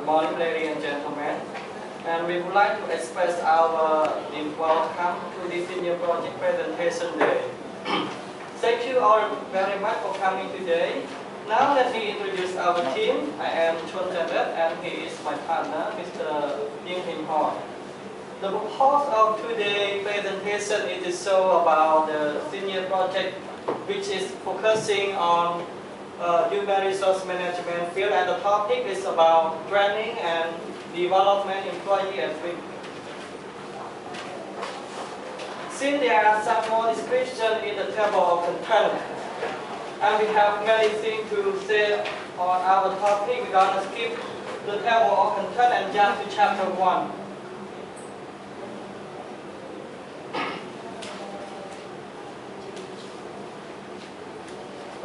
Good morning, ladies and gentlemen. And we would like to express our welcome to this senior project presentation day. Thank you all very much for coming today. Now let me introduce our team. I am Chun Janet and he is my partner, Mr. Ying Him Hon. The purpose of today's presentation is to show about the senior project, which is focusing on human resource management field, and the topic is about training and development employee and training. Since there are some more description in the table of content, and we have many things to say on our topic, we're going to skip the table of content and jump to chapter 1.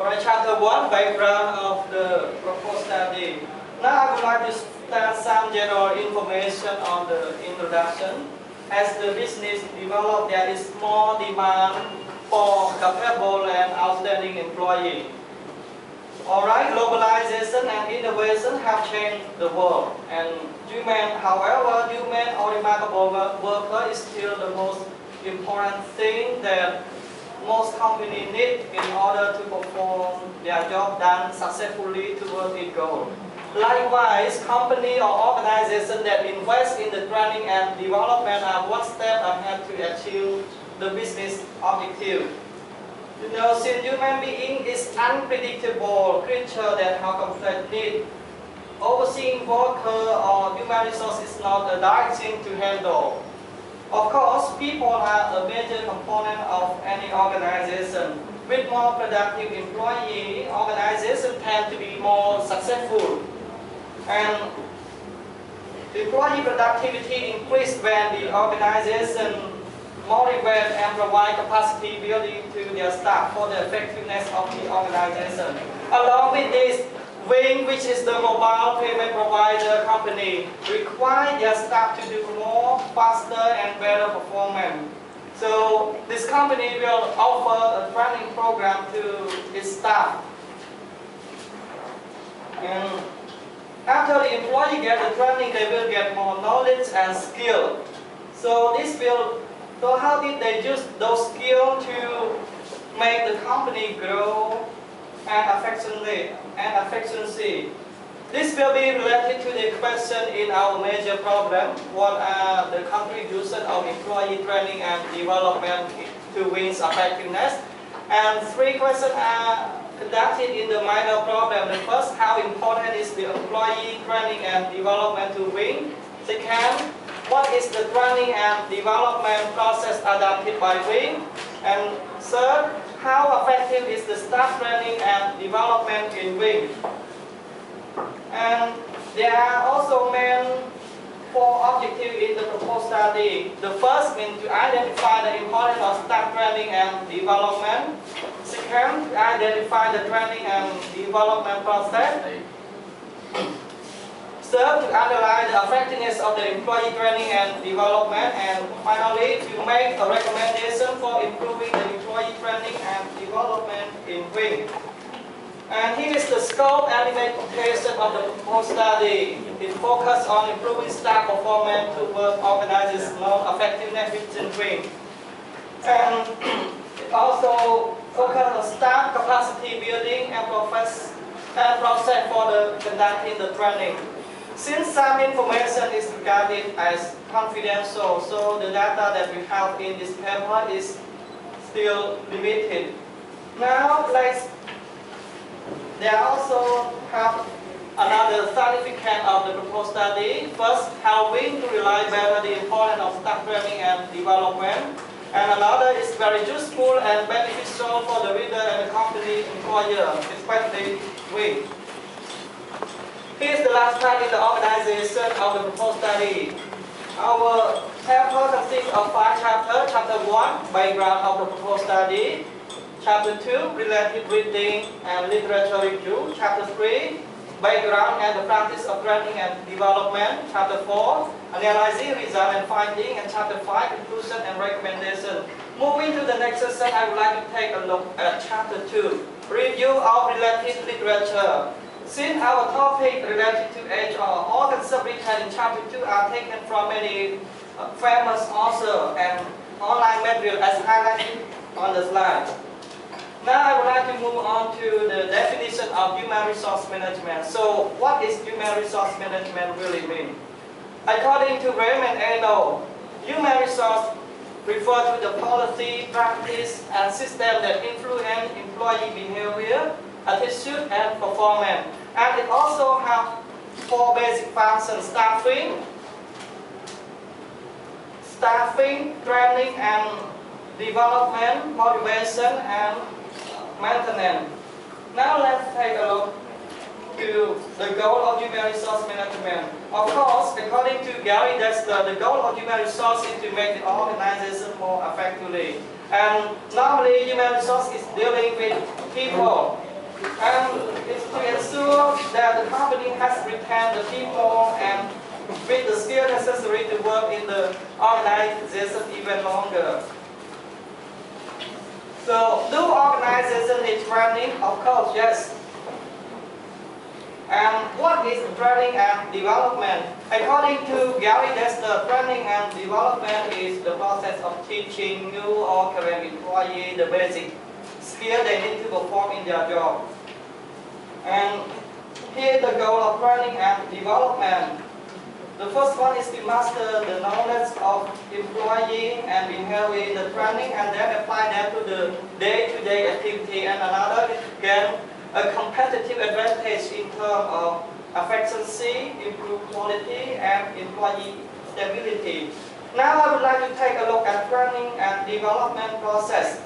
Alright, chapter 1, background of the proposed study. Now I would like to start some general information on the introduction. As the business develops, there is more demand for capable and outstanding employees. Alright, globalization and innovation have changed the world. And however, human or remarkable worker is still the most important thing that most companies need in order to perform their job done successfully towards its goal. Likewise, company or organization that invest in the training and development are one step ahead to achieve the business objective. You know, since human being is unpredictable creature that have complex needs, overseeing worker or human resource is not a direct thing to handle. Of course, people are a major component of any organization. With more productive employees, organizations tend to be more successful. And employee productivity increases when the organization motivate and provide capacity building to their staff for the effectiveness of the organization. Along with this, Wing, which is the mobile payment provider company, require their staff to do more, faster, and better performance. So this company will offer a training program to its staff. And after the employee get the training, they will get more knowledge and skill. So how did they use those skills to make the company grow and efficiency? This will be related to the question in our major problem: what are the contributions of employee training and development to Wing's effectiveness? And 3 questions are conducted in the minor problem. The first, how important is the employee training and development to Wing? Second, what is the training and development process adopted by Wing? And third, how effective is the staff training and development in Wing? And there are also main 4 objectives in the proposed study. The first means to identify the importance of staff training and development. Second, to identify the training and development process. Third, to analyze the effectiveness of the employee training and development. And finally, to make a recommendation for improving the employee training and development in Wing. And here is the scope and implementation of the proposed study. It focuses on improving staff performance towards organizational effectiveness within Wing. And it also focuses on staff capacity building and process for conducting the training. Since some information is regarded as confidential, so the data that we have in this paper is still limited. Now, there also have another significance of the proposed study. First, how Wing to realize better the importance of staff training and development. And another is very useful and beneficial for the reader and the company employer, especially Wing. Here's the last part in the organization of the proposed study. Our paper consists of 5 chapters. Chapter 1, background of the proposed study. Chapter 2, related reading and literature review. Chapter 3, background and the practice of training and development. Chapter 4, analyzing result and finding. And Chapter 5, conclusion and recommendation. Moving to the next session, I would like to take a look at Chapter 2, review of related literature. Since our topic related to HR, all concepts written in chapter 2 are taken from many famous authors and online material as highlighted on the slide. Now I would like to move on to the definition of human resource management. So what is human resource management really mean? According to Raymond A. human resource refer to the policy, practice, and system that influence employee behavior, attitude, and performance. And it also has 4 basic functions: staffing, training and development, motivation, and maintenance. Now let's take a look to the goal of human resource management. Of course, according to Gary Dexter, the goal of human resource is to make the organization more effectively. And normally, human resource is dealing with people. And it's to ensure that the company has retained the people and with the skill necessary to work in the organization even longer. So, do organization need training? Of course, yes. And what is training and development? According to Gary Dexter, training and development is the process of teaching new or current employees the basic skill they need to perform in their job. And here the goal of training and development. The first one is to master the knowledge of employee and behavior in the training and then apply that to the day-to-day activity. And another is to gain a competitive advantage in terms of efficiency, improved quality, and employee stability. Now I would like to take a look at training and development process.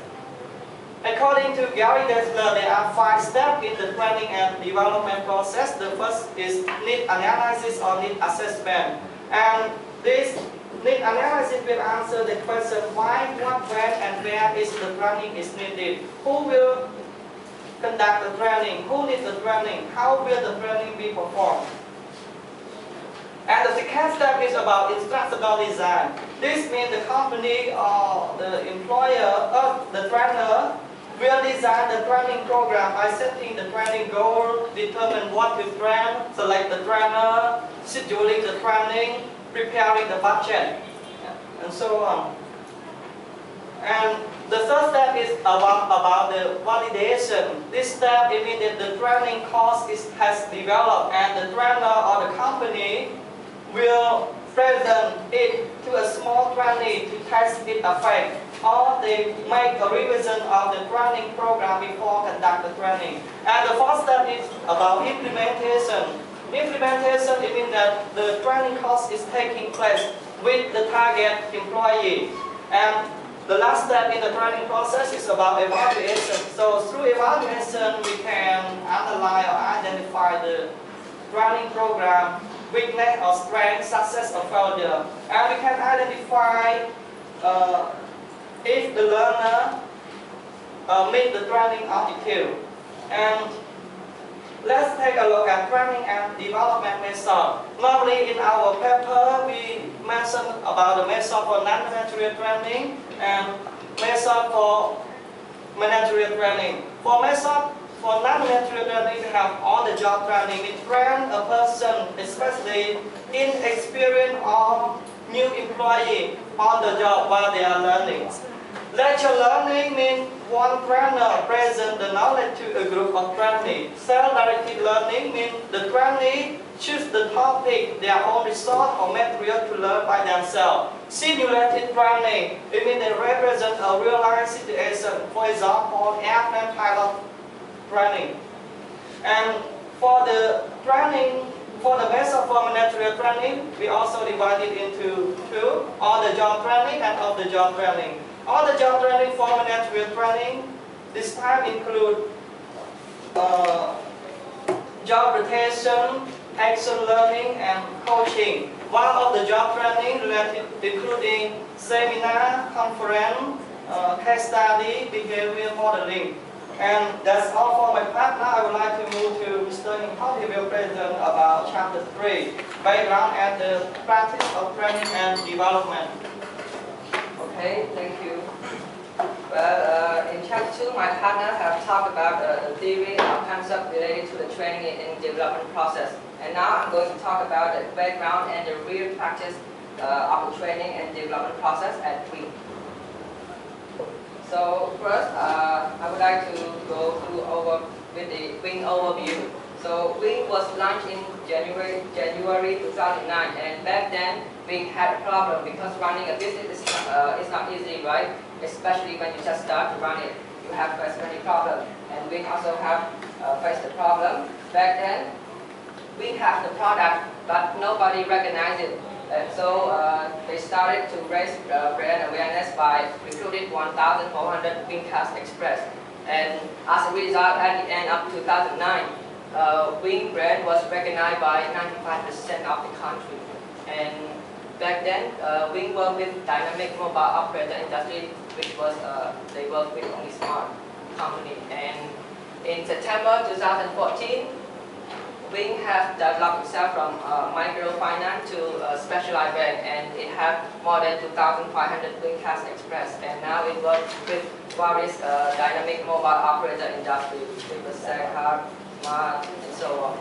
According to Gary Dexter, there are 5 steps in the training and development process. The first is need analysis or need assessment. And this need analysis will answer the question why, what, when, and where is the training is needed. Who will conduct the training? Who needs the training? How will the training be performed? And the second step is about instructional design. This means the company or the employer or the trainer will design the training program by setting the training goal, determine what to train, select the trainer, scheduling the training, preparing the budget, and so on. And the third step is about the validation. This step means that the training course has developed and the trainer or the company will present it to a small trainee to test its effect, or they make a revision of the training program before conduct the training. And the fourth step is about implementation. Implementation means that the training course is taking place with the target employee. And the last step in the training process is about evaluation. So through evaluation, we can analyze or identify the training program, weakness or strength, success or failure. And we can identify if the learner meet the training objective. And let's take a look at training and development method. Normally in our paper, we mention about the method for non-managerial training and method for managerial training. For non-managerial training, we have on-the-job training. We train a person, especially inexperienced or new employee, on the job while they are learning. Lecture learning means one trainer presents the knowledge to a group of trainees. Self-directed learning means the trainee choose the topic, their own resource or material to learn by themselves. Simulated training, it means they represent a real-life situation. For example, airplane pilot training. And for the training, for the method for managerial training, we also divide it into 2, on-the-job training and off-the-job training. On-the-job training for managerial training, this time include job rotation, action learning, and coaching. While off-the-job training related, including seminar, conference, case study, behavior modeling. And that's all for my part. Now I would like to move to Mr. Himhot. He will present about chapter 3, background and the practice of training and development. Okay, thank you. Well, in chapter 2, my partner have talked about the theory or concept related to the training and development process. And now I'm going to talk about the background and the real practice of the training and development process at Wing. So first, I would like to go through with the Wing overview. So Wing was launched in January 2009, and back then Wing had a problem because running a business is not easy, right? Especially when you just start to run it, you have faced many problems. And Wing also have faced the problem. Back then, Wing have the product, but nobody recognized it. And so they started to raise brand awareness by recruiting 1,400 Wingcast Express. And as a result, at the end of 2009, Wing brand was recognized by 95% of the country. And back then, Wing worked with dynamic mobile operator industry, which was they worked with only smart company. And in September 2014, Wing has developed itself from microfinance to a specialized bank, and it had more than 2,500 Wingcast Express. And now it works with various dynamic mobile operator industry, with the Sega, Smart, and so on.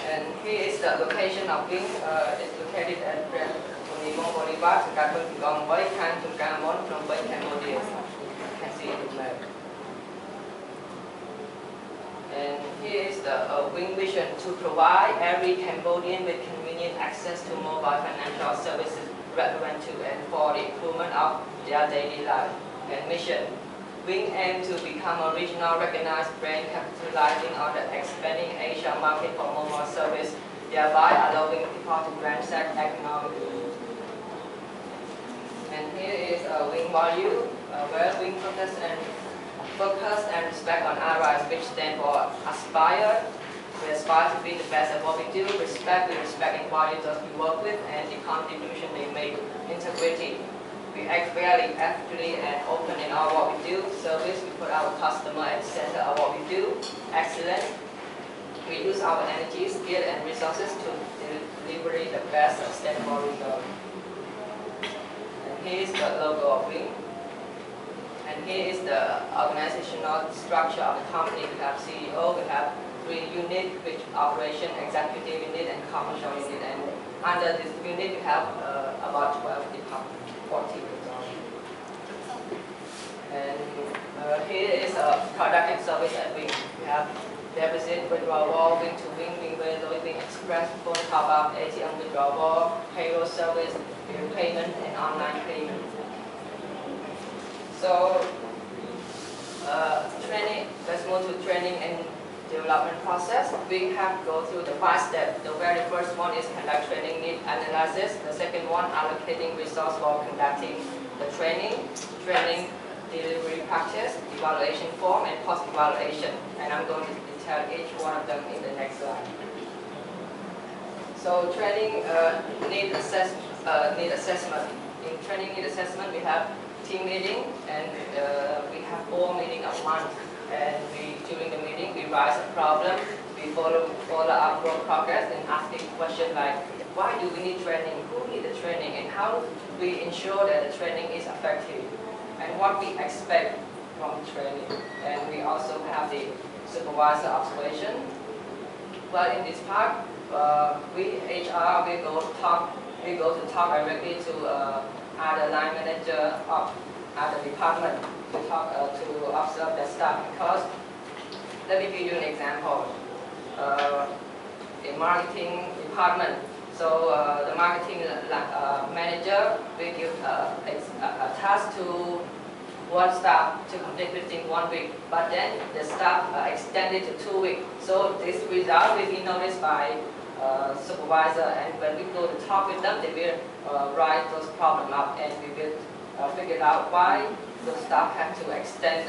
And here is the location of Wing. It's located at Unimong Bolivar, Sakatun Gongway, Khan Tungamon, from Bay, Cambodia. You can see it in the map. And here is the Wing vision to provide every Cambodian with convenient access to mobile financial services relevant to and for the improvement of their daily life. And mission: Wing aims to become a regional recognized brand capitalizing on the expanding Asia market for mobile service, thereby allowing people to transact economically. And here is a Wing value, where Wing focus and respect on RISE, which stand for aspire. We aspire to be the best at what we do. Respect, we respect and value those we work with, and the contribution they make. Integrity, we act fairly, ethically, and open in all what we do. Service, we put our customer at the center of what we do. Excellence, we use our energy, skill, and resources to deliver the best sustainable result. And here is the logo of Wing. And here is the organizational structure of the company. We have CEO, we have 3 units, which operation, executive unit, and commercial unit. And under this unit, we have about 12 departments, 14. And here is a product and service at Wing. We have deposit withdrawal, Wing to Wing, Wing Wing Express, phone top-up, ATM withdrawal, payroll service, bill payment, and online payment. So, training, let's move to training and development process. We have to go through the 5 steps. The very first one is conduct training need analysis. The second one, allocating resource for conducting the training delivery practice, evaluation form, and post-evaluation. And I'm going to detail each one of them in the next slide. So, training need assessment. In training need assessment, we have team meeting, and we have 4 meetings a month. And during the meeting, we raise a problem, we follow up progress, and asking questions like, why do we need training, who need the training, and how we ensure that the training is effective, and what we expect from training. And we also have the supervisor observation. Well, in this part, we HR, we go to talk directly to the line manager of the department to observe the staff, because let me give you an example. In marketing department, so the marketing manager will give a task to one staff to complete within 1 week, but then the staff extended to 2 weeks. So this result will be noticed by supervisor, and when we go to talk with them, they will write those problems up, and we will figure out why the staff have to extend.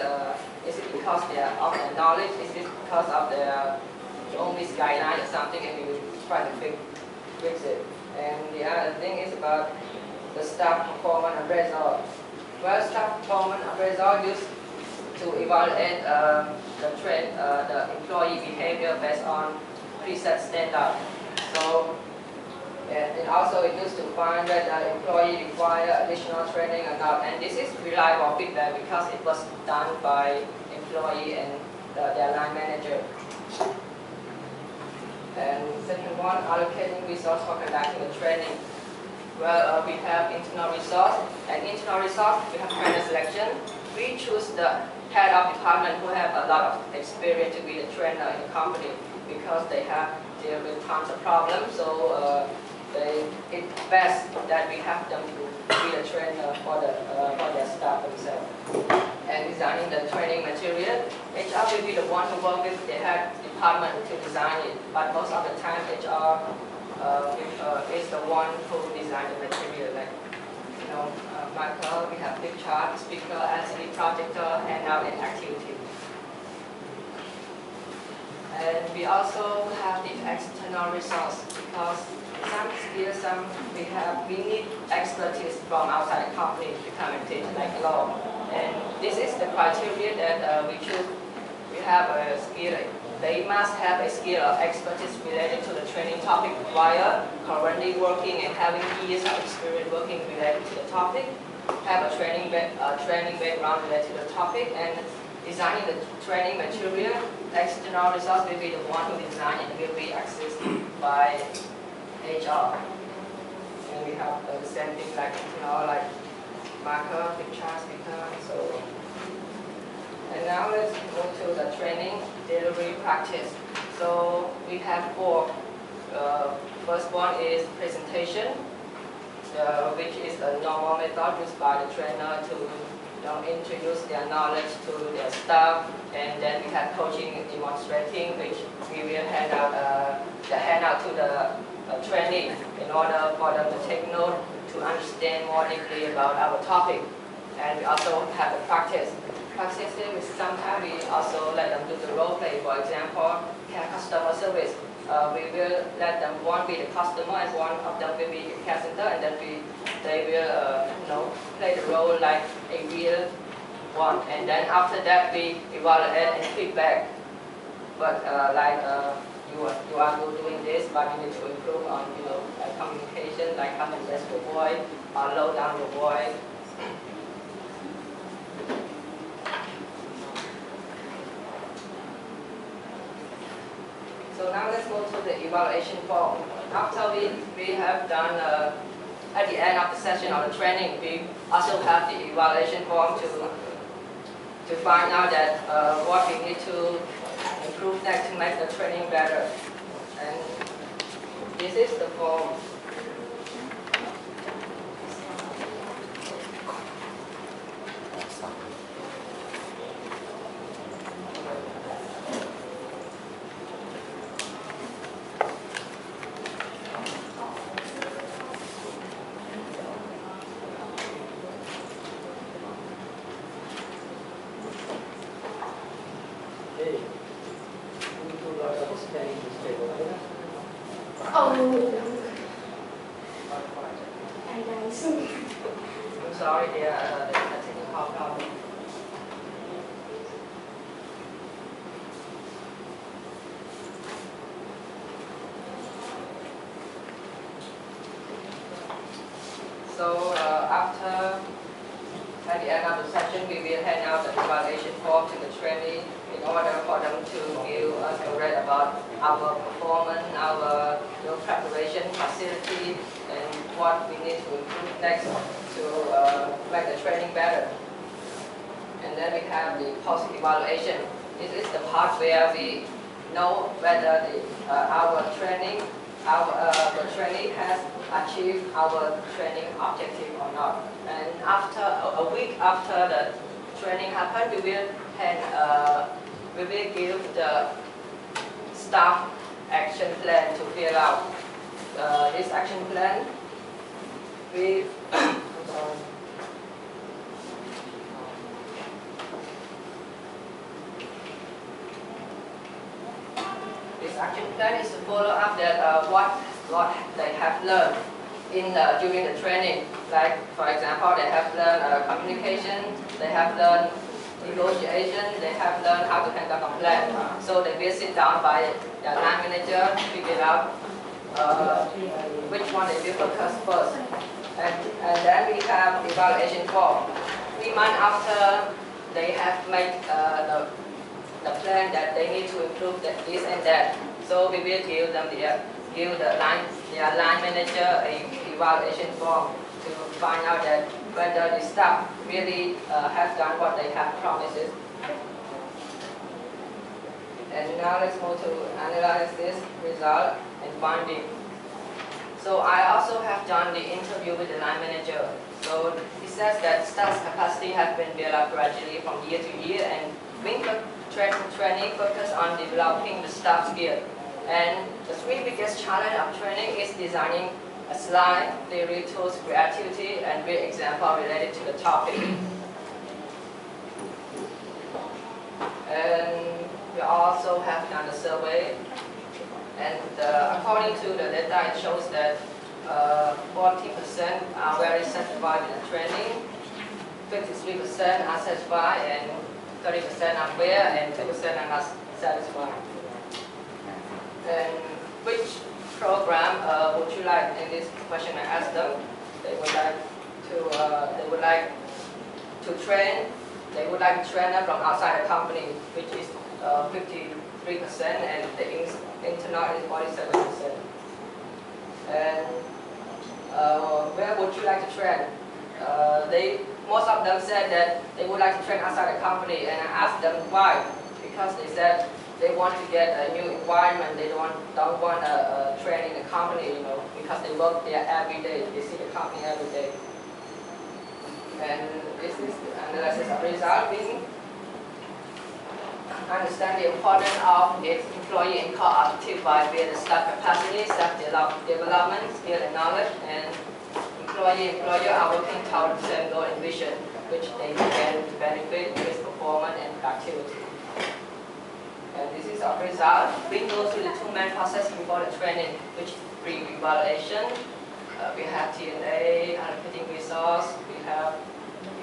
Is it because of their knowledge? Is it because of their own guideline or something? And we will try to fix it. And the other thing is about the staff performance appraisal. Well, staff performance appraisal used to evaluate the employee behavior based on preset standard. So And also it used to find whether the employee require additional training or not. And this is reliable feedback because it was done by employee and their line manager. And second one, allocating resource for conducting the training. Well, we have internal resource, and internal resource we have trainer selection. We choose the head of department who have a lot of experience to be the trainer in the company because they have deal with tons of problems. So it's best that we have them to be the trainer for their staff themselves. And designing the training material, HR will be the one who work with the head department to design it, but most of the time HR is the one who design the material, like marker, we have flip chart, speaker, LCD projector, handout, and activity. And we also have the external resource because some skills, we need expertise from outside the company to come and teach, like law. And this is the criteria that we choose. We have a skill. They must have a skill of expertise related to the training topic required, currently working and having years of experience working related to the topic, have a training background related to the topic, and designing the training material. External resource will be the one who design it, will be accessed by HR. And we have the same thing like like marker, picture, speaker, and so on. And now let's go to the training delivery practice. So we have four. First one is presentation, which is a normal method used by the trainer to introduce their knowledge to their staff. And then we have coaching and demonstrating, which we will hand out to the trainee in order for them to take note to understand more deeply about our topic. And we also have the practice. Practicing with sometimes we also let them do the role play. For example, care customer service. We will let them one be the customer and one of them will be the care center, and then they will play the role like a real one. And then after that we evaluate and feedback. But you are doing this, but you need to improve on like communication, like how to raise your voice or low down your voice. So now let's go to the evaluation form. After we have done, at the end of the session of the training, we also have the evaluation form to find out that what we need to improve next to make the training better. And this is the form. I'm sorry, there's a technical problem. So at the end of the session, we will hand out the evaluation form to the trainee in order for them to give us a read about our performance, our preparation facility, and what we need to improve next to make the training better. And then we have the post-evaluation. This is the part where we know whether the trainee has achieved our training objective or not. And after a week after the training happened, we will give the staff action plan to fill out. This action plan, we this action plan is to follow up that what they have learned during the training. Like for example, they have learned communication, they have learned negotiation, they have learned how to handle complaints. So they will sit down by their line manager, figure out which one they will focus first. And then we have evaluation form. 3 months after they have made the plan that they need to improve this and that. So we will give them their line manager a evaluation form to find out that whether the staff really have done what they have promised. And now let's move to analyze this result and finding. So I also have done the interview with the line manager. So he says that staff capacity has been built up gradually from year to year, and training focus on developing the staff skill. And the 3 biggest challenge of training is designing a slide, theory, tools, creativity, and real example related to the topic. And we also have done a survey, and according to the data, it shows that 40% are very satisfied with the training, 53% are satisfied, and 30% are fair, and 2% are not satisfied. And which program would you like? In this question, I asked them. They would like to train. They would like to train from outside the company, which is 53%, and the internal is 47%. And where would you like to train? Most of them said that they would like to train outside the company, and I asked them why. Because they said they want to get a new environment. They don't want to train in the company, because they work there every day. They see the company every day. And this is the analysis of result. We understand the importance of its employee and cooperative by building staff capacity, staff development, skill and knowledge, and employer are working toward the same goal and vision, which they can benefit with performance and productivity. And this is our result. We go through the 2 main processes before the training, which is pre-evaluation. We have T&A, allocating resource. We have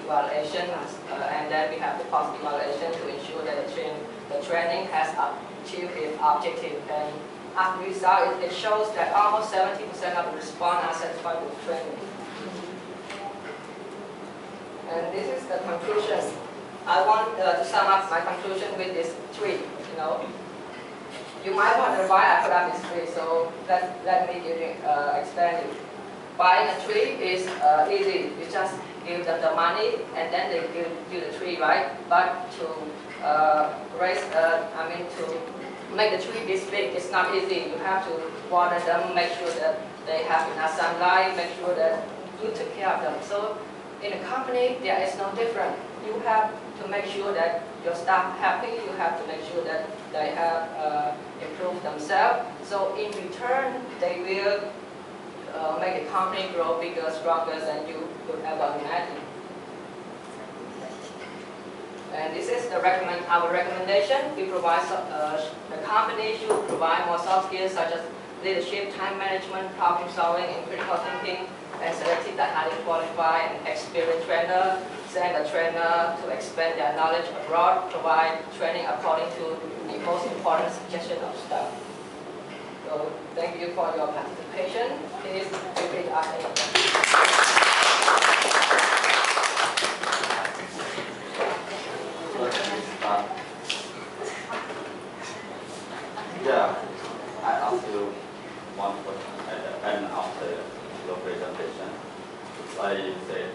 evaluation, and then we have the post-evaluation to ensure that the training has achieved its objective. And as a result, it shows that almost 70% of the respondents are satisfied with the training. And this is the conclusion. I want to sum up my conclusion with this 3. You might wonder why I put up this 3. So let me explain it. Buying a tree is easy. You just give them the money, and then they give you the tree, right? But to to make the tree this big, it's not easy. You have to water them, make sure that they have enough sunlight, make sure that you take care of them. So in a company, there is no different. You have to make sure that your staff happy. You have to make sure that they have improved themselves. So in return, they will make the company grow bigger, stronger than you could ever imagine. And this is our recommendation. We provide the company should provide more soft skills such as leadership, time management, problem solving, and critical thinking, and selected the highly qualified and experienced trainer, send a trainer to expand their knowledge abroad, provide training according to the most important suggestion of staff. So thank you for your participation. Please repeat after me. Yeah, I ask you one question at the end of your presentation. I said,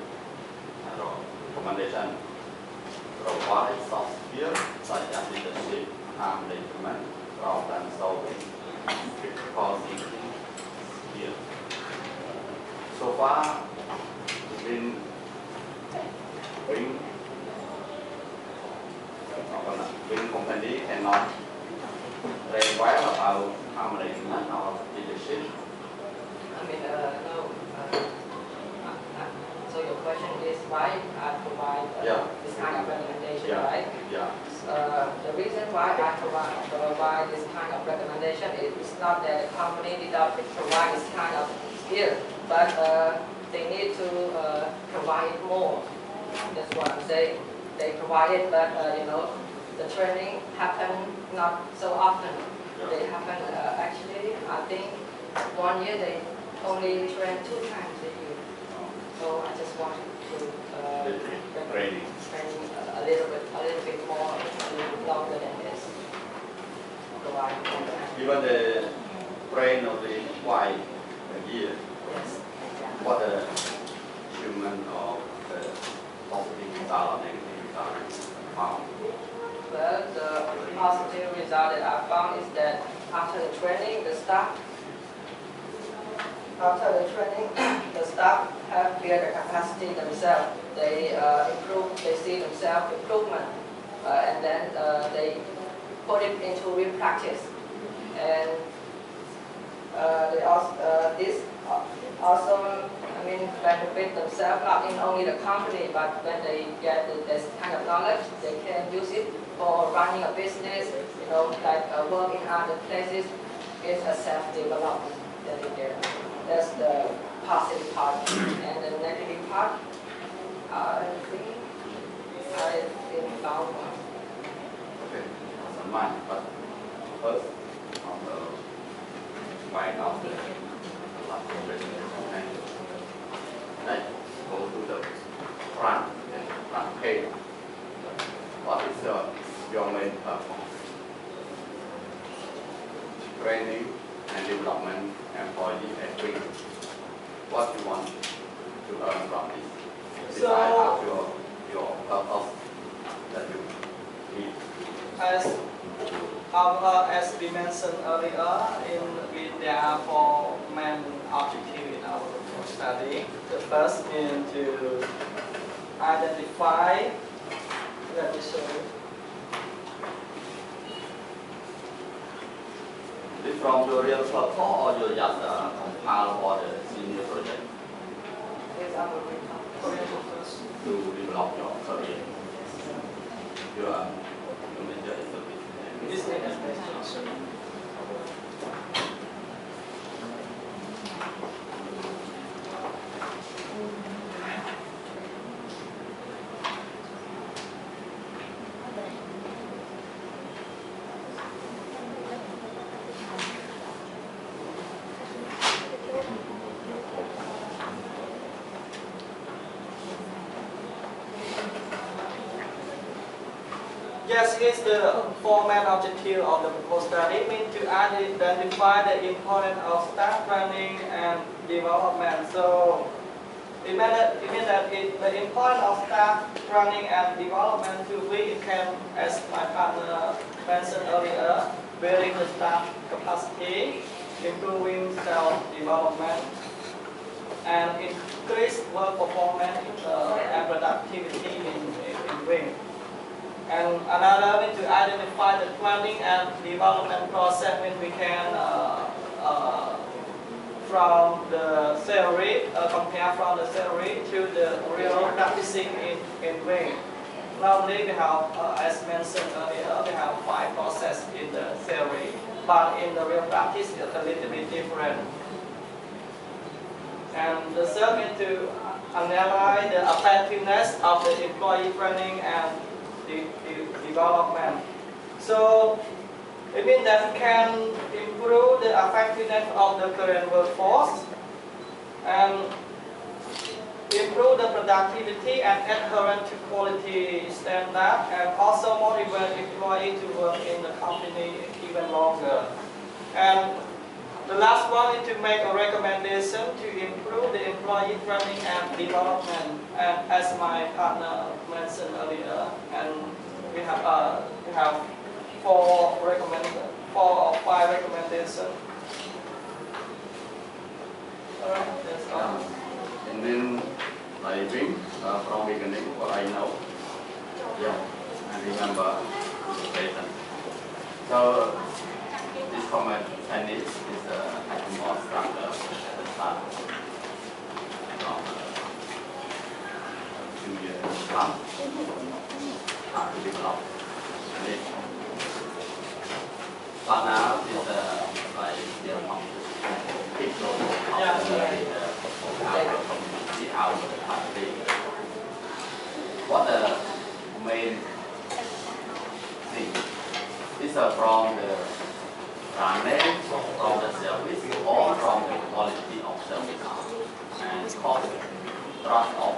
recommendation provide soft skills such as leadership, time management, problem solving, critical thinking skills. So far, Wing company cannot train well about time management or leadership. No. So your question is why I provide this kind of recommendation, right? Yeah. The reason why I provide this kind of recommendation is not that the company did not provide this kind of skill, but they need to provide it more. That's what I'm saying. They provide it, but the training happen not so often. They happen actually, I think, 1 year they only train 2 times a year. So I just wanted to training a little bit more, longer than this. Provide more time. Even the train only twice a year. Yes, exactly. What the human or the positive result or negative result found? Well, the positive result that I found is that after the training, the staff have built the capacity themselves. They they see themselves improvement, and then they put it into real practice. And they also this also, benefit themselves, not in only the company, but when they get this kind of knowledge, they can use it for running a business, like work in other places. It's a self-development that they get. That's the positive part. And the negative part, I didn't found one. Okay, that's mine. But first, on the mind of the last presentation, let's go to the front page. What is your main purpose? Training and development employee at Wing. What you want to learn from this? Besides your purpose that you need. As we mentioned earlier, there are 4 main objectives in our study. The first is to identify. Let me show you. Is from your real purpose or you just compile for the senior project? It's our purpose. To develop your career. Your major is the business. Yes, here's the 4 main objective of the proposed study. Means to identify the importance of staff training and development. So it means that the importance of staff training and development to we can, as my partner mentioned earlier, building the staff capacity, improving self-development, and increase work performance and productivity in Wing. And another is to identify the planning and development process when we can from the theory, compare from the theory to the real practicing in Wing. Normally we have, as mentioned earlier, we have 5 processes in the theory, but in the real practice it's a little bit different. And the third is to analyze the effectiveness of the employee training and the development. So it means that we can improve the effectiveness of the current workforce and improve the productivity and adherence to quality standard, and also motivate employees to work in the company even longer. And the last one is to make a recommendation to improve the employee training and development. And as my partner mentioned earlier, and we have 4 or 5 recommendations. Alright, that's all. And then I think from beginning what I know, I remember the presentation. So this comment Chinese is a more structure at the start from 2 years time how to develop it. But now is like still not big role of our community out of the country. What the main thing is from the name from the service or from the quality of service and cost trust of